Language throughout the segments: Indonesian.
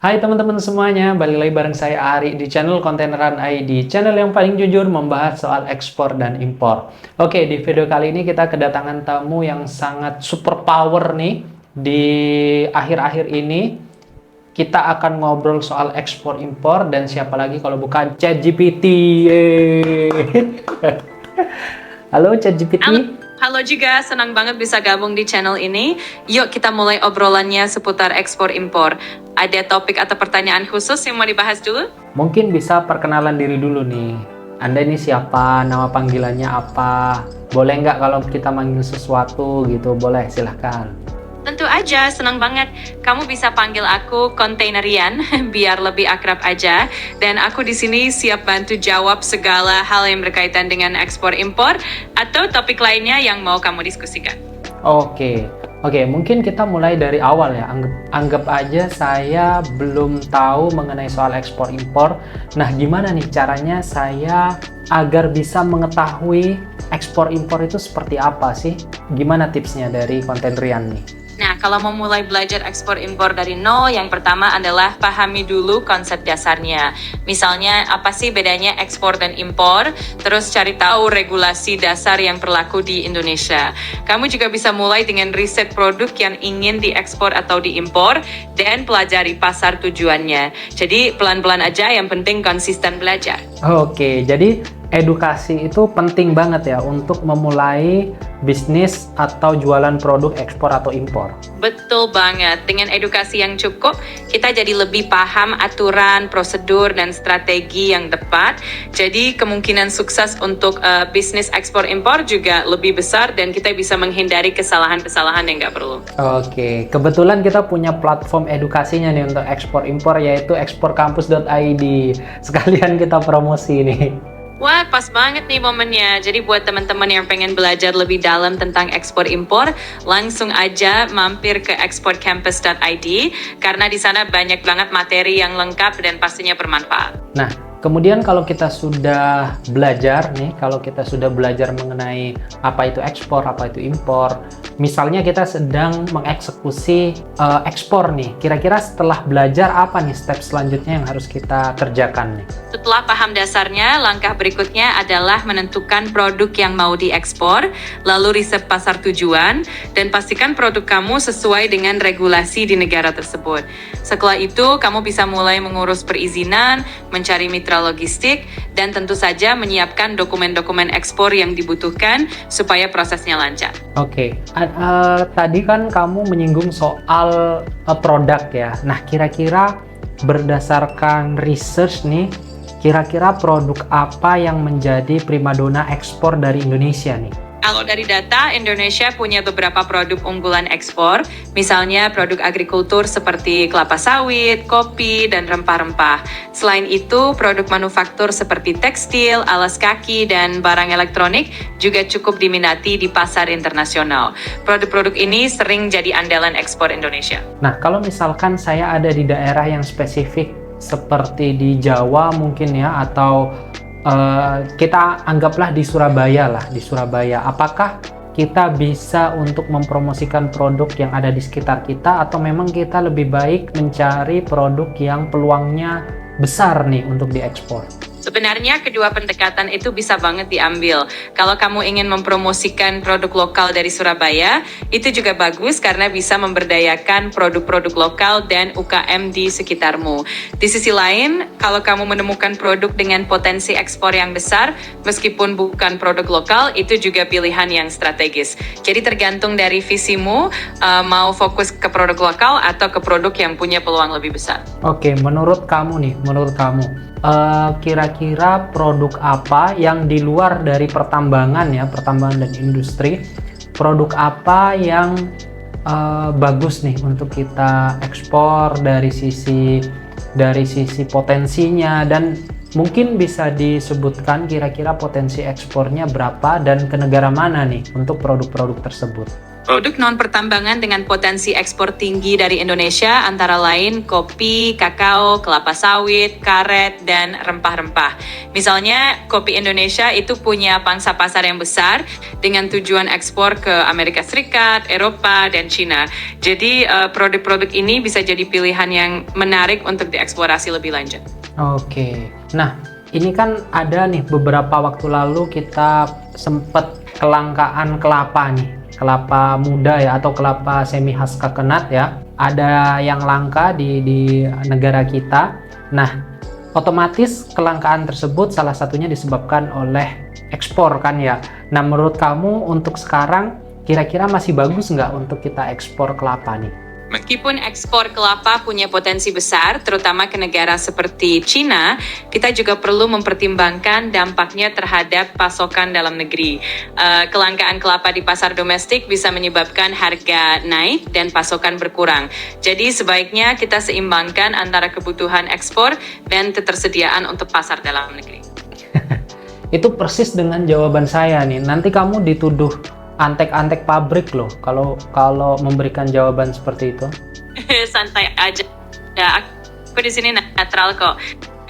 Hai teman-teman semuanya, balik lagi bareng saya Ari di channel Kontaineran ID, channel yang paling jujur membahas soal ekspor dan impor. Oke, di video kali ini kita kedatangan tamu yang sangat super power nih. Di akhir-akhir ini kita akan ngobrol soal ekspor impor dan siapa lagi kalau bukan ChatGPT. Halo ChatGPT. Halo juga, senang banget bisa gabung di channel ini. Yuk kita mulai obrolannya seputar ekspor-impor. Ada topik atau pertanyaan khusus yang mau dibahas dulu? Mungkin bisa perkenalan diri dulu nih. Anda ini siapa? Nama panggilannya apa? Boleh nggak kalau kita manggil sesuatu gitu? Boleh, silahkan. Tentu aja, senang banget. Kamu bisa panggil aku Kontainerian, biar lebih akrab aja. Dan aku di sini siap bantu jawab segala hal yang berkaitan dengan ekspor-impor atau topik lainnya yang mau kamu diskusikan. Oke, mungkin kita mulai dari awal ya. Anggap aja saya belum tahu mengenai soal ekspor-impor. Nah, gimana nih caranya saya agar bisa mengetahui ekspor-impor itu seperti apa sih? Gimana tipsnya dari Kontainerian nih? Nah, kalau mau mulai belajar ekspor-impor dari nol, yang pertama adalah pahami dulu konsep dasarnya. Misalnya, apa sih bedanya ekspor dan impor? Terus cari tahu regulasi dasar yang berlaku di Indonesia. Kamu juga bisa mulai dengan riset produk yang ingin diekspor atau diimpor, dan pelajari pasar tujuannya. Jadi, pelan-pelan aja, yang penting konsisten belajar. Oke, jadi edukasi itu penting banget ya untuk memulai bisnis atau jualan produk ekspor atau impor. Betul banget, dengan edukasi yang cukup, kita jadi lebih paham aturan, prosedur, dan strategi yang tepat. Jadi kemungkinan sukses untuk bisnis ekspor-impor juga lebih besar dan kita bisa menghindari kesalahan-kesalahan yang nggak perlu. Oke, kebetulan kita punya platform edukasinya nih untuk ekspor-impor yaitu eksporkampus.id. Sekalian kita promosi nih. Wah, pas banget nih momennya. Jadi buat teman-teman yang pengen belajar lebih dalam tentang ekspor-impor, langsung aja mampir ke exportcampus.id karena di sana banyak banget materi yang lengkap dan pastinya bermanfaat. Nah, kemudian kalau kita sudah belajar mengenai apa itu ekspor, apa itu impor, misalnya kita sedang mengeksekusi ekspor nih, kira-kira setelah belajar apa nih step selanjutnya yang harus kita kerjakan nih? Setelah paham dasarnya, langkah berikutnya adalah menentukan produk yang mau diekspor, lalu riset pasar tujuan, dan pastikan produk kamu sesuai dengan regulasi di negara tersebut. Setelah itu, kamu bisa mulai mengurus perizinan, mencari mitra logistik, dan tentu saja menyiapkan dokumen-dokumen ekspor yang dibutuhkan supaya prosesnya lancar. Oke, tadi kan kamu menyinggung soal produk ya. Nah, kira-kira berdasarkan research nih, kira-kira produk apa yang menjadi primadona ekspor dari Indonesia nih? Kalau dari data, Indonesia punya beberapa produk unggulan ekspor, misalnya produk agrikultur seperti kelapa sawit, kopi, dan rempah-rempah. Selain itu, produk manufaktur seperti tekstil, alas kaki, dan barang elektronik juga cukup diminati di pasar internasional. Produk-produk ini sering jadi andalan ekspor Indonesia. Nah, kalau misalkan saya ada di daerah yang spesifik seperti di Jawa mungkin ya, atau kita anggaplah di Surabaya lah, di Surabaya. Apakah kita bisa untuk mempromosikan produk yang ada di sekitar kita atau memang kita lebih baik mencari produk yang peluangnya besar nih untuk diekspor? Sebenarnya kedua pendekatan itu bisa banget diambil. Kalau kamu ingin mempromosikan produk lokal dari Surabaya, itu juga bagus karena bisa memberdayakan produk-produk lokal dan UKM di sekitarmu. Di sisi lain, kalau kamu menemukan produk dengan potensi ekspor yang besar, meskipun bukan produk lokal, itu juga pilihan yang strategis. Jadi tergantung dari visimu, mau fokus ke produk lokal atau ke produk yang punya peluang lebih besar. Oke, menurut kamu, kira-kira produk apa yang di luar dari pertambangan dan industri, produk apa yang bagus nih untuk kita ekspor dari sisi potensinya, dan mungkin bisa disebutkan kira-kira potensi ekspornya berapa dan ke negara mana nih untuk produk-produk tersebut? Produk non-pertambangan dengan potensi ekspor tinggi dari Indonesia antara lain kopi, kakao, kelapa sawit, karet, dan rempah-rempah. Misalnya, kopi Indonesia itu punya pangsa pasar yang besar dengan tujuan ekspor ke Amerika Serikat, Eropa, dan Cina. Jadi, produk-produk ini bisa jadi pilihan yang menarik untuk dieksplorasi lebih lanjut. Oke. Nah, ini kan ada nih beberapa waktu lalu kita sempat kelangkaan kelapa nih. Kelapa muda ya atau kelapa semi khas Kakenat ya, ada yang langka di negara kita. Nah, otomatis kelangkaan tersebut salah satunya disebabkan oleh ekspor kan ya. Nah, menurut kamu untuk sekarang kira-kira masih bagus nggak untuk kita ekspor kelapa nih? Meskipun ekspor kelapa punya potensi besar, terutama ke negara seperti Cina, kita juga perlu mempertimbangkan dampaknya terhadap pasokan dalam negeri. Kelangkaan kelapa di pasar domestik bisa menyebabkan harga naik dan pasokan berkurang. Jadi sebaiknya kita seimbangkan antara kebutuhan ekspor dan ketersediaan untuk pasar dalam negeri. Itu persis dengan jawaban saya nih. Nanti kamu dituduh antek-antek pabrik loh kalau memberikan jawaban seperti itu. Santai aja. Ya, aku di sini netral kok.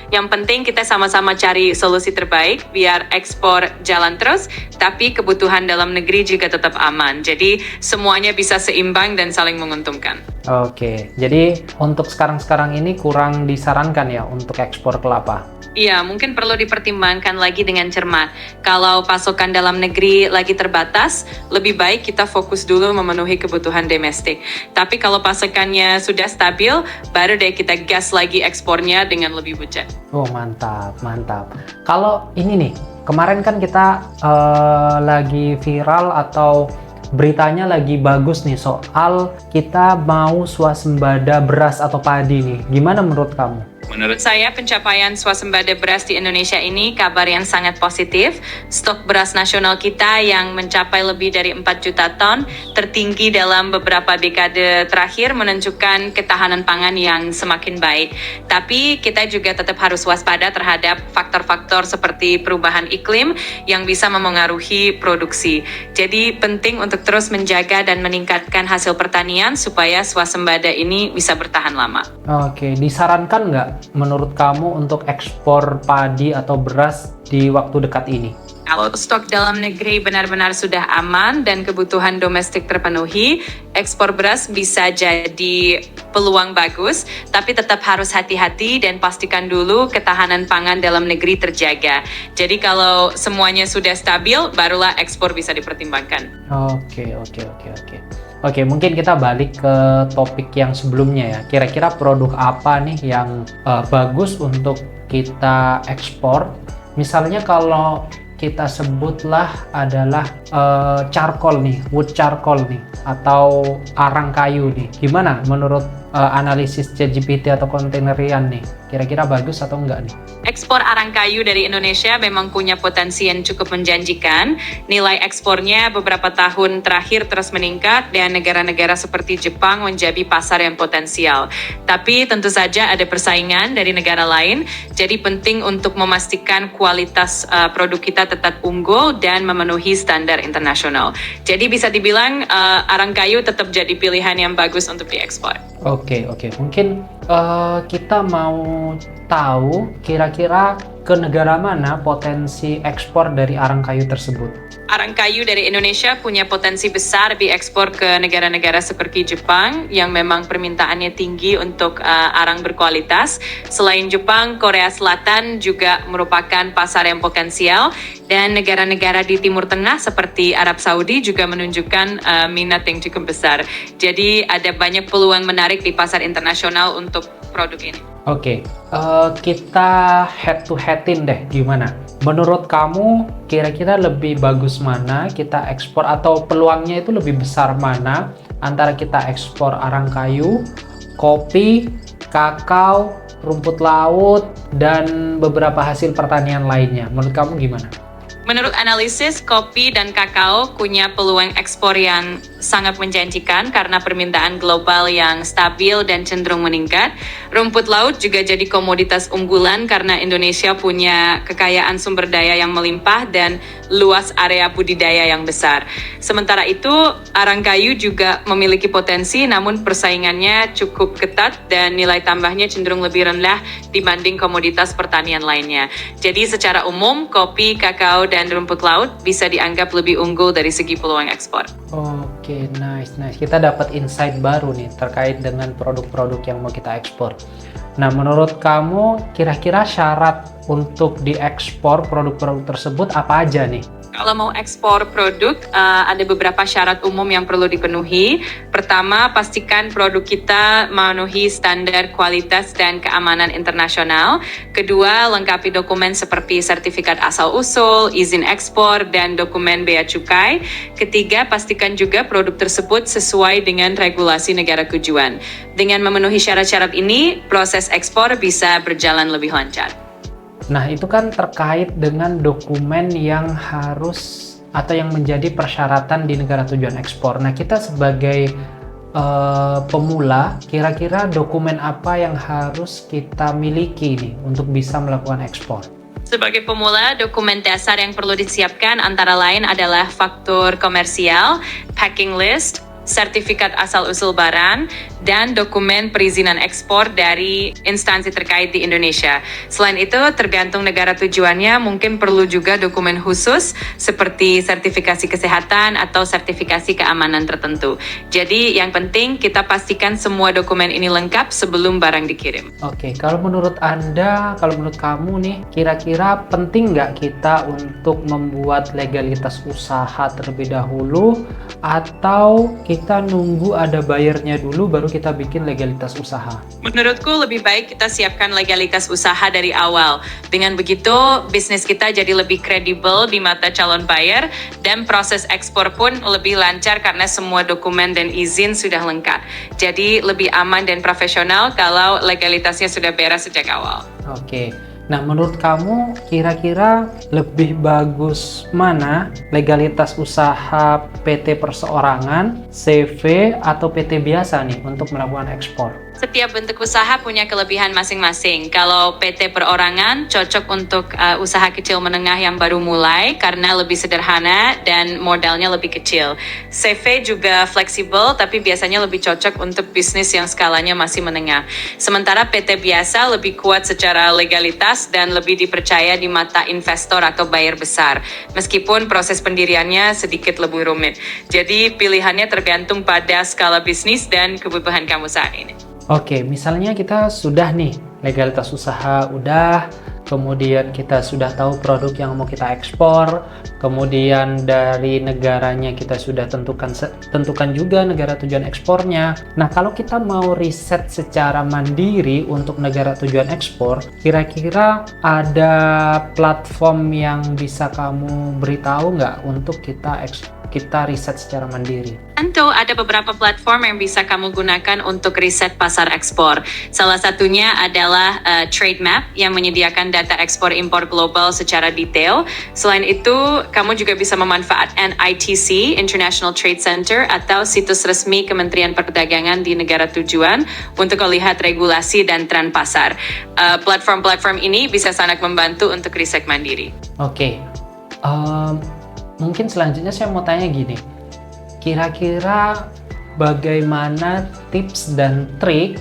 Yang penting kita sama-sama cari solusi terbaik biar ekspor jalan terus, tapi kebutuhan dalam negeri juga tetap aman. Jadi semuanya bisa seimbang dan saling menguntungkan. Oke, jadi untuk sekarang-sekarang ini kurang disarankan ya untuk ekspor kelapa. Iya, mungkin perlu dipertimbangkan lagi dengan cermat. Kalau pasokan dalam negeri lagi terbatas, lebih baik kita fokus dulu memenuhi kebutuhan domestik. Tapi kalau pasokannya sudah stabil, baru deh kita gas lagi ekspornya dengan lebih budget. Oh, mantap, mantap. Kalau ini nih, kemarin kan kita lagi viral atau beritanya lagi bagus nih soal kita mau swasembada beras atau padi nih. Gimana menurut kamu? Menurut saya, pencapaian swasembada beras di Indonesia ini kabar yang sangat positif. Stok beras nasional kita yang mencapai lebih dari 4 juta ton, tertinggi dalam beberapa dekade terakhir, menunjukkan ketahanan pangan yang semakin baik. Tapi kita juga tetap harus waspada terhadap faktor-faktor seperti perubahan iklim yang bisa memengaruhi produksi. Jadi penting untuk terus menjaga dan meningkatkan hasil pertanian supaya swasembada ini bisa bertahan lama. Oke, disarankan nggak menurut kamu untuk ekspor padi atau beras di waktu dekat ini? Kalau stok dalam negeri benar-benar sudah aman dan kebutuhan domestik terpenuhi, ekspor beras bisa jadi peluang bagus, tapi tetap harus hati-hati dan pastikan dulu ketahanan pangan dalam negeri terjaga. Jadi kalau semuanya sudah stabil, barulah ekspor bisa dipertimbangkan. Oke. Oke, mungkin kita balik ke topik yang sebelumnya ya. Kira-kira produk apa nih yang bagus untuk kita ekspor? Misalnya kalau kita sebutlah adalah charcoal nih, wood charcoal nih, atau arang kayu nih. Gimana menurut analisis ChatGPT atau Containerian nih? Kira-kira bagus atau enggak nih? Ekspor arang kayu dari Indonesia memang punya potensi yang cukup menjanjikan. Nilai ekspornya beberapa tahun terakhir terus meningkat dan negara-negara seperti Jepang menjadi pasar yang potensial. Tapi tentu saja ada persaingan dari negara lain, jadi penting untuk memastikan kualitas produk kita tetap unggul dan memenuhi standar internasional. Jadi bisa dibilang arang kayu tetap jadi pilihan yang bagus untuk diekspor. Oke. Mungkin kita mau tahu kira-kira ke negara mana potensi ekspor dari arang kayu tersebut. Arang kayu dari Indonesia punya potensi besar diekspor ke negara-negara seperti Jepang yang memang permintaannya tinggi untuk arang berkualitas. Selain Jepang, Korea Selatan juga merupakan pasar yang potensial dan negara-negara di Timur Tengah seperti Arab Saudi juga menunjukkan minat yang cukup besar. Jadi ada banyak peluang menarik di pasar internasional untuk produk ini. Oke, kita head to headin deh gimana? Menurut kamu kira-kira lebih bagus mana kita ekspor atau peluangnya itu lebih besar mana antara kita ekspor arang kayu, kopi, kakao, rumput laut, dan beberapa hasil pertanian lainnya? Menurut kamu gimana? Menurut analisis, kopi dan kakao punya peluang ekspor yang sangat menjanjikan karena permintaan global yang stabil dan cenderung meningkat. Rumput laut juga jadi komoditas unggulan karena Indonesia punya kekayaan sumber daya yang melimpah dan luas area budidaya yang besar. Sementara itu, arang kayu juga memiliki potensi namun persaingannya cukup ketat dan nilai tambahnya cenderung lebih rendah dibanding komoditas pertanian lainnya. Jadi secara umum, kopi, kakao, dan rumput laut bisa dianggap lebih unggul dari segi peluang ekspor. Oke, nice. Kita dapat insight baru nih terkait dengan produk-produk yang mau kita ekspor. Nah, menurut kamu kira-kira syarat untuk diekspor produk-produk tersebut apa aja nih? Kalau mau ekspor produk, ada beberapa syarat umum yang perlu dipenuhi. Pertama, pastikan produk kita memenuhi standar kualitas dan keamanan internasional. Kedua, lengkapi dokumen seperti sertifikat asal-usul, izin ekspor, dan dokumen bea cukai. Ketiga, pastikan juga produk tersebut sesuai dengan regulasi negara tujuan. Dengan memenuhi syarat-syarat ini, proses ekspor bisa berjalan lebih lancar. Nah, itu kan terkait dengan dokumen yang harus atau yang menjadi persyaratan di negara tujuan ekspor. Nah, kita sebagai pemula, kira-kira dokumen apa yang harus kita miliki nih untuk bisa melakukan ekspor? Sebagai pemula, dokumen dasar yang perlu disiapkan antara lain adalah faktur komersial, packing list, sertifikat asal-usul barang, dan dokumen perizinan ekspor dari instansi terkait di Indonesia. Selain itu, tergantung negara tujuannya, mungkin perlu juga dokumen khusus seperti sertifikasi kesehatan atau sertifikasi keamanan tertentu. Jadi, yang penting kita pastikan semua dokumen ini lengkap sebelum barang dikirim. Oke, kalau menurut Anda, kalau menurut kamu nih, kira-kira penting nggak kita untuk membuat legalitas usaha terlebih dahulu, atau kita nunggu ada bayarnya dulu baru kita bikin legalitas usaha? Menurutku lebih baik kita siapkan legalitas usaha dari awal. Dengan begitu, bisnis kita jadi lebih kredibel di mata calon buyer dan proses ekspor pun lebih lancar karena semua dokumen dan izin sudah lengkap. Jadi lebih aman dan profesional kalau legalitasnya sudah beres sejak awal. Oke. Nah, menurut kamu kira-kira lebih bagus mana, legalitas usaha PT perseorangan, CV, atau PT biasa nih untuk melakukan ekspor? Setiap bentuk usaha punya kelebihan masing-masing. Kalau PT perorangan cocok untuk usaha kecil menengah yang baru mulai karena lebih sederhana dan modalnya lebih kecil. CV juga fleksibel tapi biasanya lebih cocok untuk bisnis yang skalanya masih menengah. Sementara PT biasa lebih kuat secara legalitas dan lebih dipercaya di mata investor atau buyer besar. Meskipun proses pendiriannya sedikit lebih rumit. Jadi pilihannya tergantung pada skala bisnis dan kebutuhan kamu saat ini. Oke, misalnya kita sudah nih, legalitas usaha udah, kemudian kita sudah tahu produk yang mau kita ekspor, kemudian dari negaranya kita sudah tentukan juga negara tujuan ekspornya. Nah, kalau kita mau riset secara mandiri untuk negara tujuan ekspor, kira-kira ada platform yang bisa kamu beritahu nggak untuk kita riset secara mandiri? Tentu ada beberapa platform yang bisa kamu gunakan untuk riset pasar ekspor. Salah satunya adalah Trademap yang menyediakan data ekspor impor global secara detail. Selain itu, kamu juga bisa memanfaatkan ITC, International Trade Center, atau situs resmi Kementerian Perdagangan di negara tujuan untuk melihat regulasi dan tren pasar. Platform-platform ini bisa sangat membantu untuk riset mandiri. Oke. Mungkin selanjutnya saya mau tanya gini, kira-kira bagaimana tips dan trik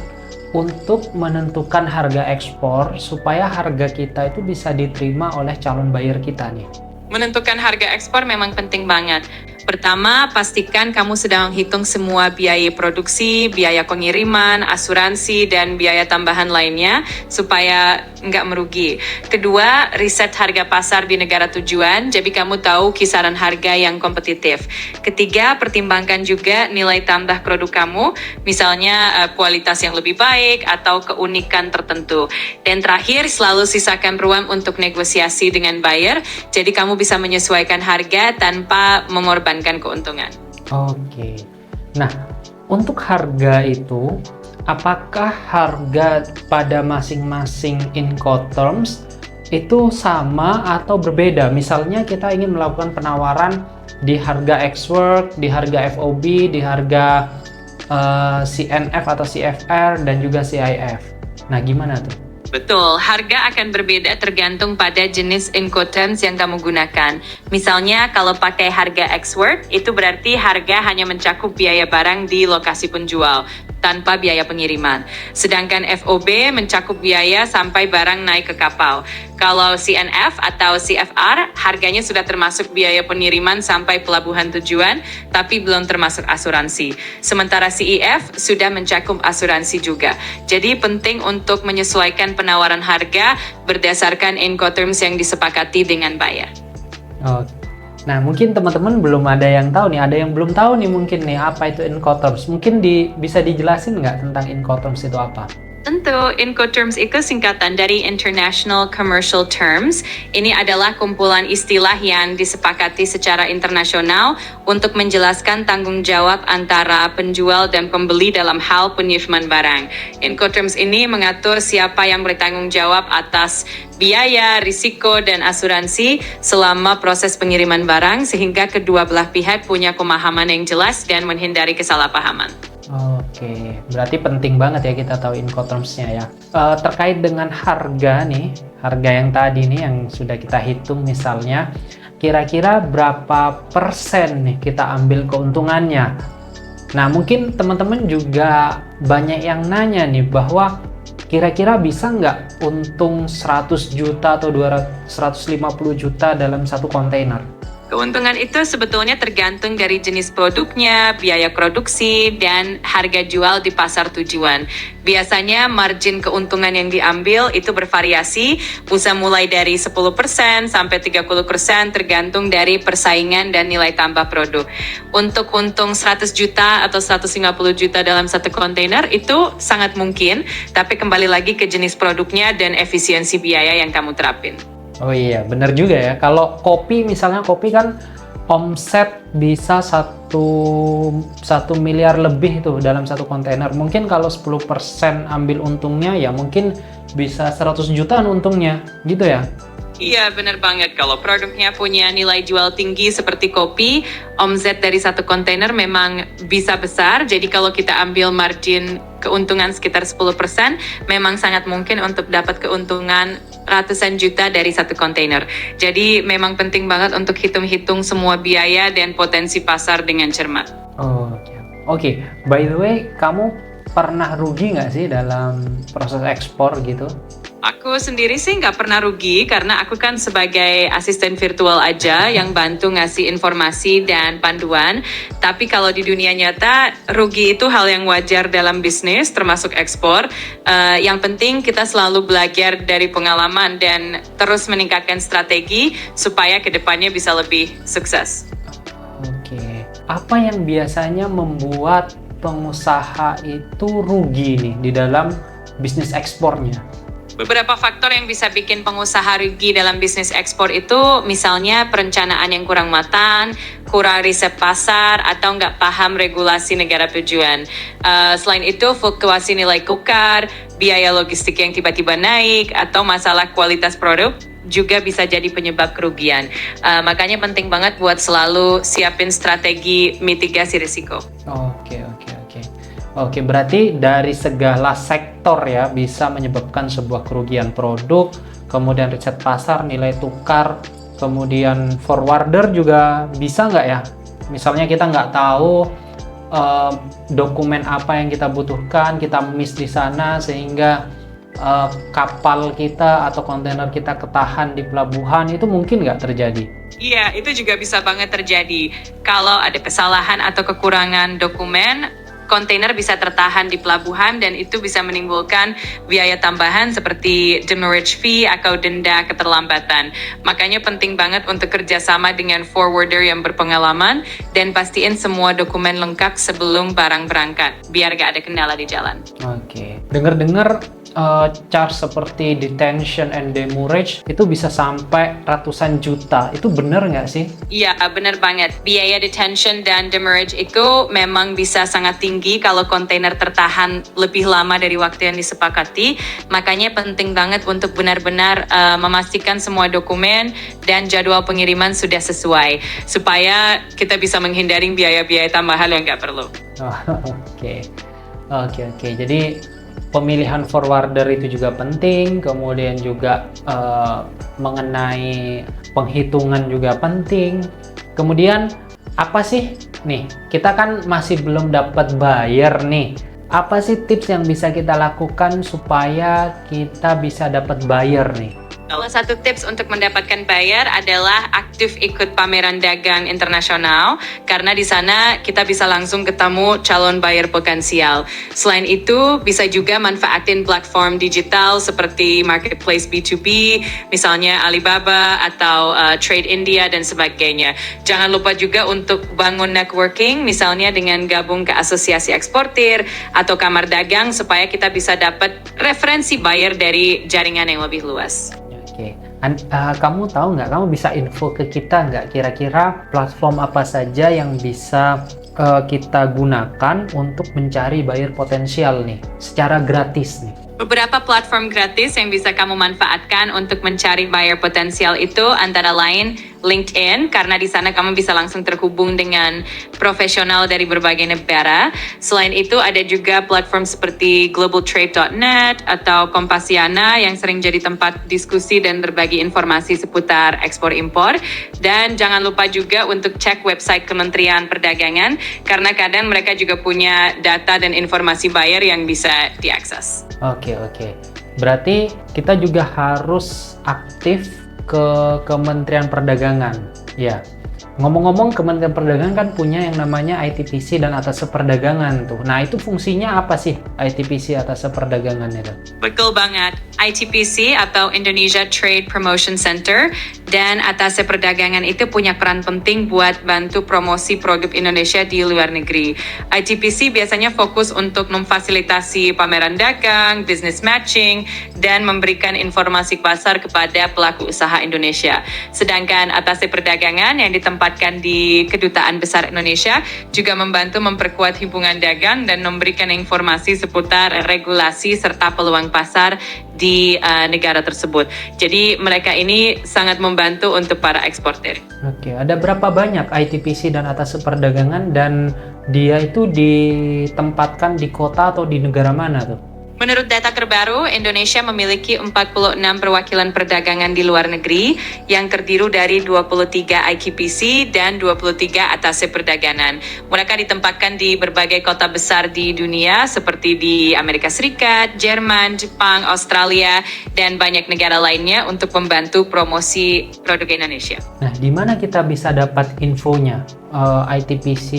untuk menentukan harga ekspor supaya harga kita itu bisa diterima oleh calon buyer kita nih? Menentukan harga ekspor memang penting banget. Pertama, pastikan kamu sudah menghitung semua biaya produksi, biaya pengiriman, asuransi, dan biaya tambahan lainnya supaya nggak merugi. Kedua, riset harga pasar di negara tujuan, jadi kamu tahu kisaran harga yang kompetitif. Ketiga, pertimbangkan juga nilai tambah produk kamu, misalnya kualitas yang lebih baik atau keunikan tertentu. Dan terakhir, selalu sisakan ruang untuk negosiasi dengan buyer, jadi kamu bisa menyesuaikan harga tanpa mengorbankan keuntungan. Oke. Nah, untuk harga itu, apakah harga pada masing-masing Incoterms itu sama atau berbeda? Misalnya kita ingin melakukan penawaran di harga ex-work, di harga FOB, di harga CNF atau CFR, dan juga CIF. Nah, gimana tuh? Betul, harga akan berbeda tergantung pada jenis Incoterms yang kamu gunakan. Misalnya, kalau pakai harga ex-work, itu berarti harga hanya mencakup biaya barang di lokasi penjual, tanpa biaya pengiriman. Sedangkan FOB mencakup biaya sampai barang naik ke kapal. Kalau CNF atau CFR, harganya sudah termasuk biaya pengiriman sampai pelabuhan tujuan, tapi belum termasuk asuransi. Sementara CEF sudah mencakup asuransi juga. Jadi penting untuk menyesuaikan penawaran harga berdasarkan Incoterms yang disepakati dengan buyer. Oh. Nah, mungkin teman-teman belum ada yang tahu nih, ada yang belum tahu nih mungkin nih apa itu Incoterms. Mungkin bisa dijelasin nggak tentang Incoterms itu apa? Tentu, Incoterms itu singkatan dari International Commercial Terms. Ini adalah kumpulan istilah yang disepakati secara internasional untuk menjelaskan tanggung jawab antara penjual dan pembeli dalam hal penyiraman barang. Incoterms ini mengatur siapa yang bertanggung jawab atas biaya, risiko, dan asuransi selama proses pengiriman barang sehingga kedua belah pihak punya pemahaman yang jelas dan menghindari kesalahpahaman. Oke, berarti penting banget ya kita tahu Incoterms-nya ya. Terkait dengan harga nih, harga yang tadi nih yang sudah kita hitung misalnya, kira-kira berapa persen nih kita ambil keuntungannya? Nah, mungkin teman-teman juga banyak yang nanya nih bahwa kira-kira bisa nggak untung 100 juta atau 150 juta dalam satu kontainer? Keuntungan itu sebetulnya tergantung dari jenis produknya, biaya produksi, dan harga jual di pasar tujuan. Biasanya margin keuntungan yang diambil itu bervariasi, bisa mulai dari 10% sampai 30% tergantung dari persaingan dan nilai tambah produk. Untuk untung 100 juta atau 150 juta dalam satu kontainer itu sangat mungkin, tapi kembali lagi ke jenis produknya dan efisiensi biaya yang kamu terapin. Oh iya, benar juga ya. Kalau kopi misalnya, kopi kan omset bisa 1 miliar lebih tuh dalam satu kontainer. Mungkin kalau 10% ambil untungnya ya mungkin bisa 100 jutaan untungnya, gitu ya? Iya, benar banget. Kalau produknya punya nilai jual tinggi seperti kopi, omset dari satu kontainer memang bisa besar. Jadi kalau kita ambil margin keuntungan sekitar 10%, memang sangat mungkin untuk dapat keuntungan ratusan juta dari satu kontainer. Jadi memang penting banget untuk hitung-hitung semua biaya dan potensi pasar dengan cermat. Oke. By the way, kamu pernah rugi nggak sih dalam proses ekspor gitu? Aku sendiri sih nggak pernah rugi karena aku kan sebagai asisten virtual aja yang bantu ngasih informasi dan panduan. Tapi kalau di dunia nyata, rugi itu hal yang wajar dalam bisnis termasuk ekspor. Yang penting kita selalu belajar dari pengalaman dan terus meningkatkan strategi supaya kedepannya bisa lebih sukses. Oke. Apa yang biasanya membuat pengusaha itu rugi nih di dalam bisnis ekspornya? Beberapa faktor yang bisa bikin pengusaha rugi dalam bisnis ekspor itu misalnya perencanaan yang kurang matang, kurang riset pasar, atau nggak paham regulasi negara tujuan. Selain itu, fluktuasi nilai tukar, biaya logistik yang tiba-tiba naik, atau masalah kualitas produk juga bisa jadi penyebab kerugian. Makanya penting banget buat selalu siapin strategi mitigasi risiko. Oke, berarti dari segala sektor ya bisa menyebabkan sebuah kerugian produk, kemudian riset pasar, nilai tukar, kemudian forwarder juga bisa nggak ya? Misalnya kita nggak tahu dokumen apa yang kita butuhkan, kita miss di sana sehingga kapal kita atau kontainer kita ketahan di pelabuhan, itu mungkin nggak terjadi? Iya, itu juga bisa banget terjadi. Kalau ada kesalahan atau kekurangan dokumen, kontainer bisa tertahan di pelabuhan dan itu bisa menimbulkan biaya tambahan seperti demurrage fee atau denda keterlambatan. Makanya penting banget untuk kerjasama dengan forwarder yang berpengalaman dan pastiin semua dokumen lengkap sebelum barang berangkat, biar gak ada kendala di jalan. Oke. Dengar-dengar charge seperti detention and demurrage itu bisa sampai ratusan juta. Itu benar nggak sih? Iya, benar banget. Biaya detention dan demurrage itu memang bisa sangat tinggi kalau kontainer tertahan lebih lama dari waktu yang disepakati. Makanya penting banget untuk benar-benar memastikan semua dokumen dan jadwal pengiriman sudah sesuai, supaya kita bisa menghindari biaya-biaya tambahan yang nggak perlu. Oke. Jadi pemilihan forwarder itu juga penting, kemudian juga mengenai penghitungan juga penting. Kemudian apa sih nih? Kita kan masih belum dapat buyer nih. Apa sih tips yang bisa kita lakukan supaya kita bisa dapat buyer nih? Salah satu tips untuk mendapatkan buyer adalah aktif ikut pameran dagang internasional, karena di sana kita bisa langsung ketemu calon buyer potensial. Selain itu, bisa juga manfaatin platform digital seperti marketplace B2B, misalnya Alibaba atau Trade India dan sebagainya. Jangan lupa juga untuk bangun networking, misalnya dengan gabung ke asosiasi eksportir atau kamar dagang, supaya kita bisa dapat referensi buyer dari jaringan yang lebih luas. Oke, kamu tahu nggak? Kamu bisa info ke kita nggak? Kira-kira platform apa saja yang bisa kita gunakan untuk mencari buyer potensial nih, secara gratis nih? Beberapa platform gratis yang bisa kamu manfaatkan untuk mencari buyer potensial itu antara lain LinkedIn, karena di sana kamu bisa langsung terhubung dengan profesional dari berbagai negara. Selain itu ada juga platform seperti globaltrade.net atau Kompasiana yang sering jadi tempat diskusi dan berbagi informasi seputar ekspor-impor. Dan jangan lupa juga untuk cek website Kementerian Perdagangan, karena kadang mereka juga punya data dan informasi buyer yang bisa diakses. Oke. Berarti kita juga harus aktif ke Kementerian Perdagangan. Ya. Ngomong-ngomong, Kementerian Perdagangan kan punya yang namanya ITPC dan Atasé Perdagangan tuh. Nah, itu fungsinya apa sih ITPC Atasé Perdagangan itu? Betul banget. ITPC atau Indonesia Trade Promotion Center dan Atasé Perdagangan itu punya peran penting buat bantu promosi produk Indonesia di luar negeri. ITPC biasanya fokus untuk memfasilitasi pameran dagang, business matching, dan memberikan informasi pasar kepada pelaku usaha Indonesia. Sedangkan Atasé Perdagangan yang ditempatkan di Kedutaan Besar Indonesia juga membantu memperkuat hubungan dagang dan memberikan informasi seputar regulasi serta peluang pasar di negara tersebut. Jadi mereka ini sangat membantu untuk para eksportir. Oke, ada berapa banyak ITPC dan Atasé Perdagangan, dan dia itu ditempatkan di kota atau di negara mana tuh? Menurut data terbaru, Indonesia memiliki 46 perwakilan perdagangan di luar negeri yang terdiri dari 23 ITPC dan 23 Atasé Perdagangan. Mereka ditempatkan di berbagai kota besar di dunia seperti di Amerika Serikat, Jerman, Jepang, Australia, dan banyak negara lainnya untuk membantu promosi produk Indonesia. Nah, di mana kita bisa dapat infonya? ITPC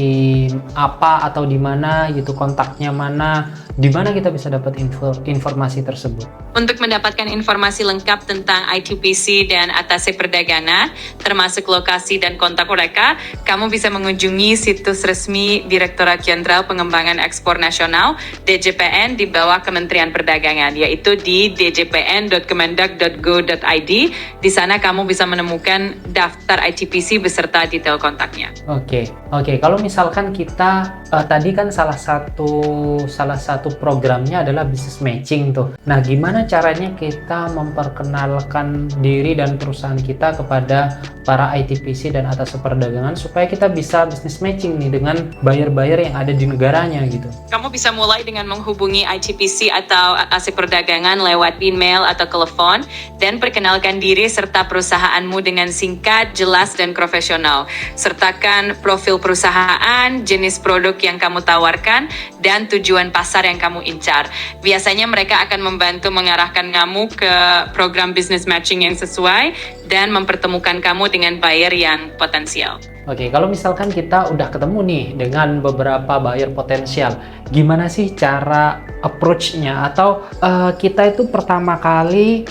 apa atau di mana gitu, kontaknya mana, di mana kita bisa dapat informasi tersebut? Untuk mendapatkan informasi lengkap tentang ITPC dan Atasé Perdagangan, termasuk lokasi dan kontak mereka, kamu bisa mengunjungi situs resmi Direktorat Jenderal Pengembangan Ekspor Nasional (DJPN) di bawah Kementerian Perdagangan, yaitu di djpn.kemendag.go.id. Di sana kamu bisa menemukan daftar ITPC beserta detail kontaknya. Oke. Kalau misalkan kita tadi kan salah satu programnya adalah business matching tuh. Nah, gimana caranya kita memperkenalkan diri dan perusahaan kita kepada para ITPC dan Atasé Perdagangan supaya kita bisa business matching nih dengan buyer-buyer yang ada di negaranya gitu? Kamu bisa mulai dengan menghubungi ITPC atau Atasé Perdagangan lewat email atau telepon dan perkenalkan diri serta perusahaanmu dengan singkat, jelas, dan profesional. Sertakan profil perusahaan, jenis produk yang kamu tawarkan, dan tujuan pasar yang kamu incar. Biasanya mereka akan membantu mengarahkan kamu ke program business matching yang sesuai dan mempertemukan kamu dengan buyer yang potensial. Oke, kalau misalkan kita udah ketemu nih dengan beberapa buyer potensial, gimana sih cara approach-nya? Atau kita itu pertama kali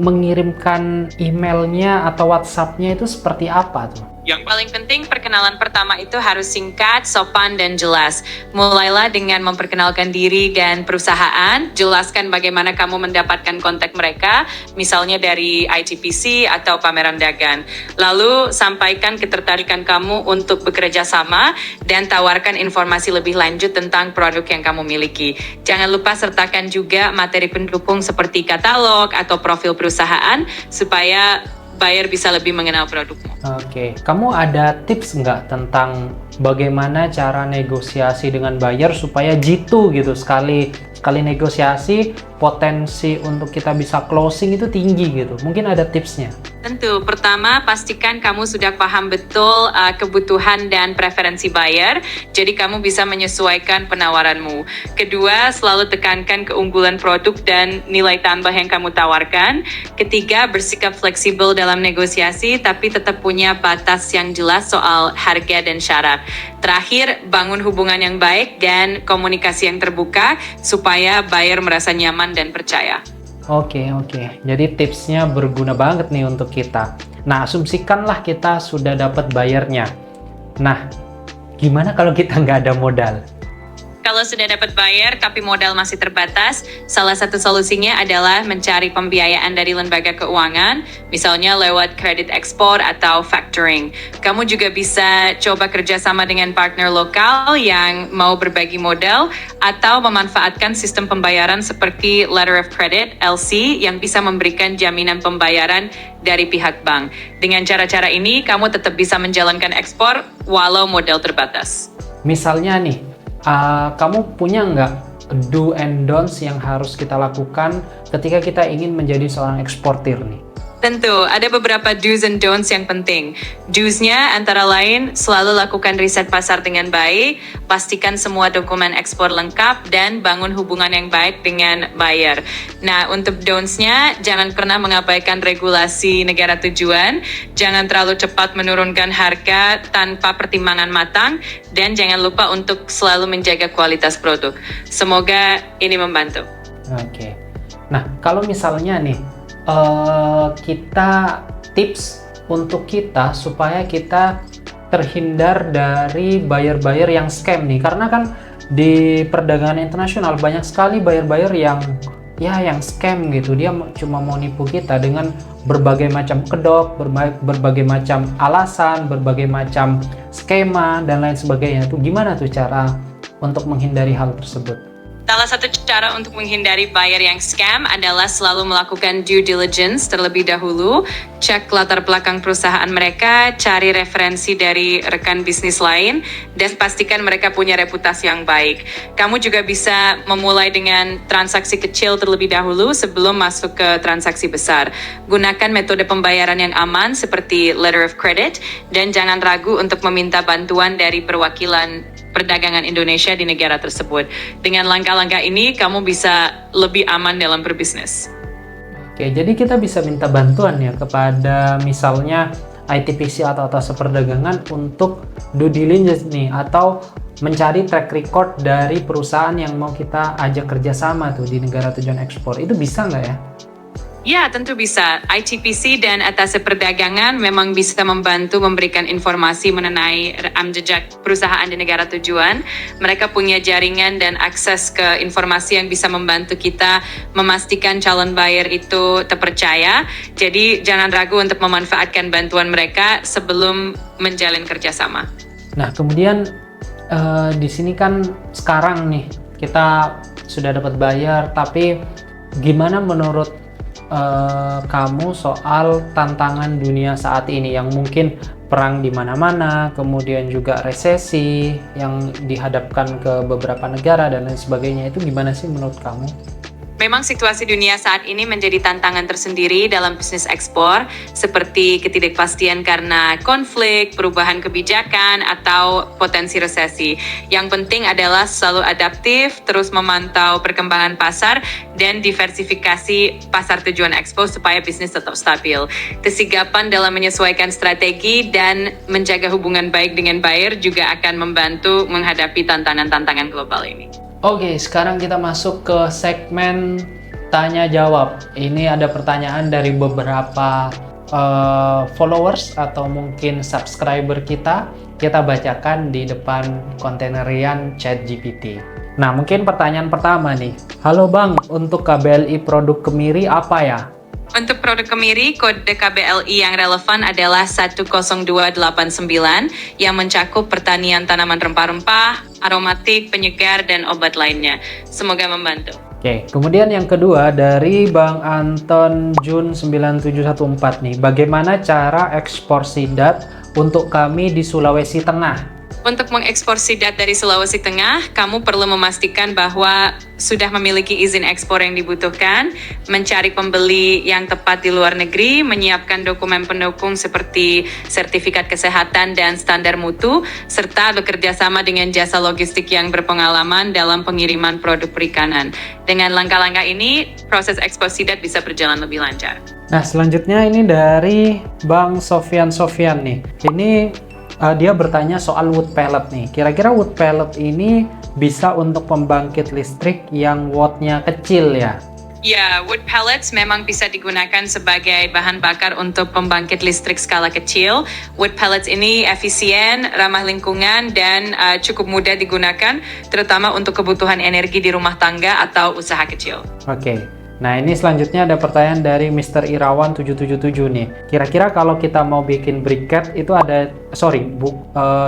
mengirimkan emailnya atau WhatsApp-nya itu seperti apa tuh? Yang paling penting, perkenalan pertama itu harus singkat, sopan, dan jelas. Mulailah dengan memperkenalkan diri dan perusahaan, jelaskan bagaimana kamu mendapatkan kontak mereka, misalnya dari ITPC atau pameran dagang. Lalu, sampaikan ketertarikan kamu untuk bekerja sama dan tawarkan informasi lebih lanjut tentang produk yang kamu miliki. Jangan lupa sertakan juga materi pendukung seperti katalog atau profil perusahaan supaya buyer bisa lebih mengenal produkmu. Oke, kamu ada tips nggak tentang bagaimana cara negosiasi dengan buyer supaya jitu gitu, sekali negosiasi potensi untuk kita bisa closing itu tinggi gitu. Mungkin ada tipsnya. Tentu, pertama pastikan kamu sudah paham betul kebutuhan dan preferensi buyer, jadi kamu bisa menyesuaikan penawaranmu. Kedua, selalu tekankan keunggulan produk dan nilai tambah yang kamu tawarkan. Ketiga, bersikap fleksibel dalam negosiasi, tapi tetap punya batas yang jelas soal harga dan syarat. Terakhir, bangun hubungan yang baik dan komunikasi yang terbuka supaya buyer merasa nyaman dan percaya. Oke. Jadi tipsnya berguna banget nih untuk kita. Nah, asumsikanlah kita sudah dapat bayarnya. Nah, gimana kalau kita nggak ada modal? Kalau sudah dapat buyer tapi modal masih terbatas, salah satu solusinya adalah mencari pembiayaan dari lembaga keuangan, misalnya lewat kredit ekspor atau factoring. Kamu juga bisa coba kerjasama dengan partner lokal yang mau berbagi modal atau memanfaatkan sistem pembayaran seperti letter of credit (LC) yang bisa memberikan jaminan pembayaran dari pihak bank. Dengan cara-cara ini, kamu tetap bisa menjalankan ekspor walau modal terbatas. Misalnya nih, kamu punya nggak do and don'ts yang harus kita lakukan ketika kita ingin menjadi seorang eksportir nih? Tentu, ada beberapa do's and don'ts yang penting. Do's-nya antara lain, selalu lakukan riset pasar dengan baik, pastikan semua dokumen ekspor lengkap, dan bangun hubungan yang baik dengan buyer. Nah, untuk don'ts-nya, jangan pernah mengabaikan regulasi negara tujuan, jangan terlalu cepat menurunkan harga tanpa pertimbangan matang, dan jangan lupa untuk selalu menjaga kualitas produk. Semoga ini membantu. Oke. Nah, kalau misalnya nih, kita tips untuk kita supaya kita terhindar dari buyer-buyer yang scam nih, karena kan di perdagangan internasional banyak sekali buyer-buyer yang scam gitu. Dia cuma mau nipu kita dengan berbagai macam kedok, berbagai macam alasan, berbagai macam skema dan lain sebagainya. Tuh gimana tuh cara untuk menghindari hal tersebut? Salah satu cara untuk menghindari buyer yang scam adalah selalu melakukan due diligence terlebih dahulu, cek latar belakang perusahaan mereka, cari referensi dari rekan bisnis lain, dan pastikan mereka punya reputasi yang baik. Kamu juga bisa memulai dengan transaksi kecil terlebih dahulu sebelum masuk ke transaksi besar. Gunakan metode pembayaran yang aman seperti letter of credit, dan jangan ragu untuk meminta bantuan dari perwakilan perdagangan Indonesia di negara tersebut. Dengan langkah-langkah ini, kamu bisa lebih aman dalam berbisnis. Oke, jadi kita bisa minta bantuan ya kepada misalnya ITPC atau atas perdagangan untuk due diligence nih, atau mencari track record dari perusahaan yang mau kita ajak kerjasama tuh di negara tujuan ekspor. Itu bisa nggak ya? Ya, tentu bisa. ITPC dan atas perdagangan memang bisa membantu memberikan informasi mengenai rekam jejak perusahaan di negara tujuan. Mereka punya jaringan dan akses ke informasi yang bisa membantu kita memastikan calon buyer itu terpercaya. Jadi jangan ragu untuk memanfaatkan bantuan mereka sebelum menjalin kerjasama. Nah, kemudian di sini kan sekarang nih kita sudah dapat buyer, tapi gimana menurut kamu soal tantangan dunia saat ini yang mungkin perang di mana-mana, kemudian juga resesi yang dihadapkan ke beberapa negara dan lain sebagainya, itu gimana sih menurut kamu? Memang situasi dunia saat ini menjadi tantangan tersendiri dalam bisnis ekspor, seperti ketidakpastian karena konflik, perubahan kebijakan, atau potensi resesi. Yang penting adalah selalu adaptif, terus memantau perkembangan pasar, dan diversifikasi pasar tujuan ekspor supaya bisnis tetap stabil. Kesigapan dalam menyesuaikan strategi dan menjaga hubungan baik dengan buyer juga akan membantu menghadapi tantangan-tantangan global ini. Oke, sekarang kita masuk ke segmen tanya jawab. Ini ada pertanyaan dari beberapa followers atau mungkin subscriber kita bacakan di depan kontainerian ChatGPT. Nah, mungkin pertanyaan pertama nih. Halo Bang, untuk KBLI produk kemiri apa ya? Untuk produk kemiri, kode KBLI yang relevan adalah 10289 yang mencakup pertanian tanaman rempah-rempah, aromatik, penyegar, dan obat lainnya. Semoga membantu. Oke, kemudian yang kedua dari Bang Anton Jun 9714 nih. Bagaimana cara ekspor sidat untuk kami di Sulawesi Tengah? Untuk mengekspor sidat dari Sulawesi Tengah, kamu perlu memastikan bahwa sudah memiliki izin ekspor yang dibutuhkan, mencari pembeli yang tepat di luar negeri, menyiapkan dokumen pendukung seperti sertifikat kesehatan dan standar mutu, serta bekerja sama dengan jasa logistik yang berpengalaman dalam pengiriman produk perikanan. Dengan langkah-langkah ini, proses ekspor sidat bisa berjalan lebih lancar. Nah, selanjutnya ini dari Bang Sofyan nih. Ini dia bertanya soal wood pellet nih. Kira-kira wood pellet ini bisa untuk pembangkit listrik yang wattnya kecil ya? Ya, wood pellets memang bisa digunakan sebagai bahan bakar untuk pembangkit listrik skala kecil. Wood pellets ini efisien, ramah lingkungan, dan cukup mudah digunakan, terutama untuk kebutuhan energi di rumah tangga atau usaha kecil. Oke. Nah, ini selanjutnya ada pertanyaan dari Mr. Irawan 777 nih. Kira-kira kalau kita mau bikin briquette itu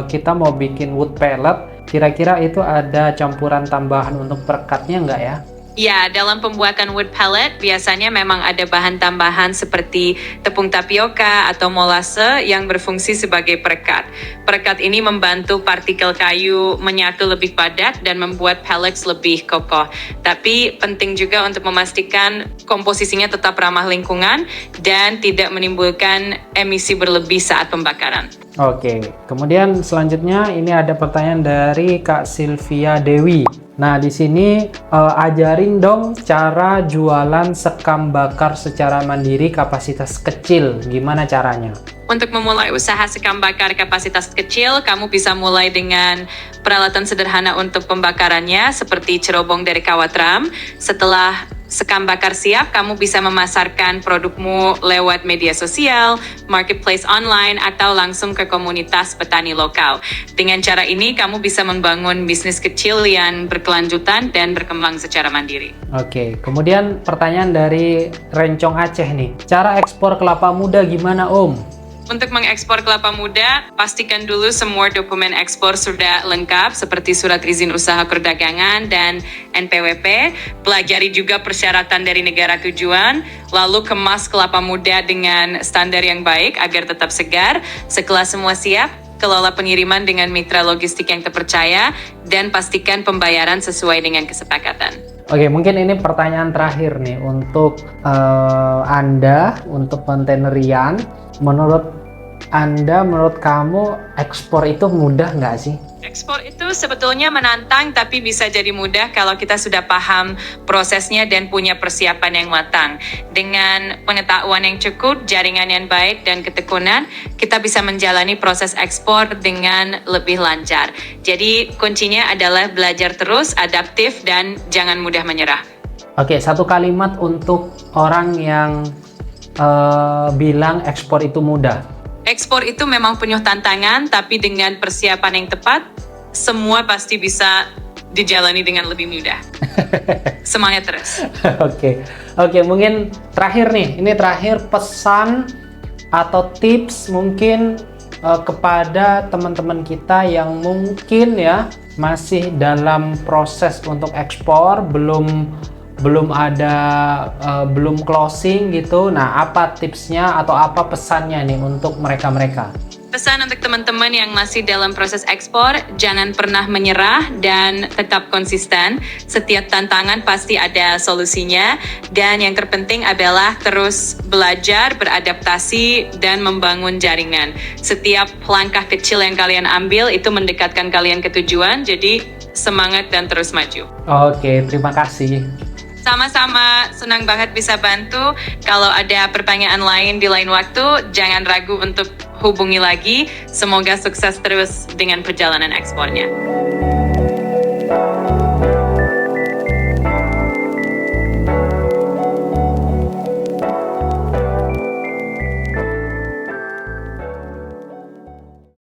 kita mau bikin wood pellet, kira-kira itu ada campuran tambahan untuk perekatnya nggak ya? Ya, dalam pembuatan wood pellet biasanya memang ada bahan tambahan seperti tepung tapioka atau molase yang berfungsi sebagai perekat. Perekat ini membantu partikel kayu menyatu lebih padat dan membuat pellets lebih kokoh. Tapi penting juga untuk memastikan komposisinya tetap ramah lingkungan dan tidak menimbulkan emisi berlebih saat pembakaran. Oke, kemudian selanjutnya ini ada pertanyaan dari Kak Sylvia Dewi. Nah, di sini ajarin dong cara jualan sekam bakar secara mandiri kapasitas kecil. Gimana caranya? Untuk memulai usaha sekam bakar kapasitas kecil, kamu bisa mulai dengan peralatan sederhana untuk pembakarannya seperti cerobong dari kawat ram. Setelah sekam bakar siap, kamu bisa memasarkan produkmu lewat media sosial, marketplace online, atau langsung ke komunitas petani lokal. Dengan cara ini, kamu bisa membangun bisnis kecil yang berkelanjutan dan berkembang secara mandiri. Oke, kemudian pertanyaan dari Rencong Aceh nih. Cara ekspor kelapa muda gimana, Om? Untuk mengekspor kelapa muda, pastikan dulu semua dokumen ekspor sudah lengkap seperti surat izin usaha perdagangan dan NPWP. Pelajari juga persyaratan dari negara tujuan, lalu kemas kelapa muda dengan standar yang baik agar tetap segar. Setelah semua siap, kelola pengiriman dengan mitra logistik yang terpercaya, dan pastikan pembayaran sesuai dengan kesepakatan. Oke, mungkin ini pertanyaan terakhir nih untuk Anda, untuk kontainerian. Menurut kamu ekspor itu mudah nggak sih? Ekspor itu sebetulnya menantang, tapi bisa jadi mudah kalau kita sudah paham prosesnya dan punya persiapan yang matang. Dengan pengetahuan yang cukup, jaringan yang baik, dan ketekunan, kita bisa menjalani proses ekspor dengan lebih lancar. Jadi kuncinya adalah belajar terus, adaptif, dan jangan mudah menyerah. Oke, satu kalimat untuk orang yang bilang ekspor itu mudah. Ekspor itu memang penuh tantangan, tapi dengan persiapan yang tepat, semua pasti bisa dijalani dengan lebih mudah. Semangat terus. Oke, mungkin terakhir nih, ini terakhir pesan atau tips mungkin kepada teman-teman kita yang mungkin ya masih dalam proses untuk ekspor, belum closing gitu. Nah, apa tipsnya atau apa pesannya nih untuk mereka? Pesan untuk teman-teman yang masih dalam proses ekspor, jangan pernah menyerah dan tetap konsisten. Setiap tantangan pasti ada solusinya, dan yang terpenting adalah terus belajar, beradaptasi, dan membangun jaringan. Setiap langkah kecil yang kalian ambil itu mendekatkan kalian ke tujuan, jadi semangat dan terus maju. Oke, terima kasih. Sama-sama, senang banget bisa bantu. Kalau ada pertanyaan lain di lain waktu, jangan ragu untuk hubungi lagi. Semoga sukses terus dengan perjalanan ekspornya.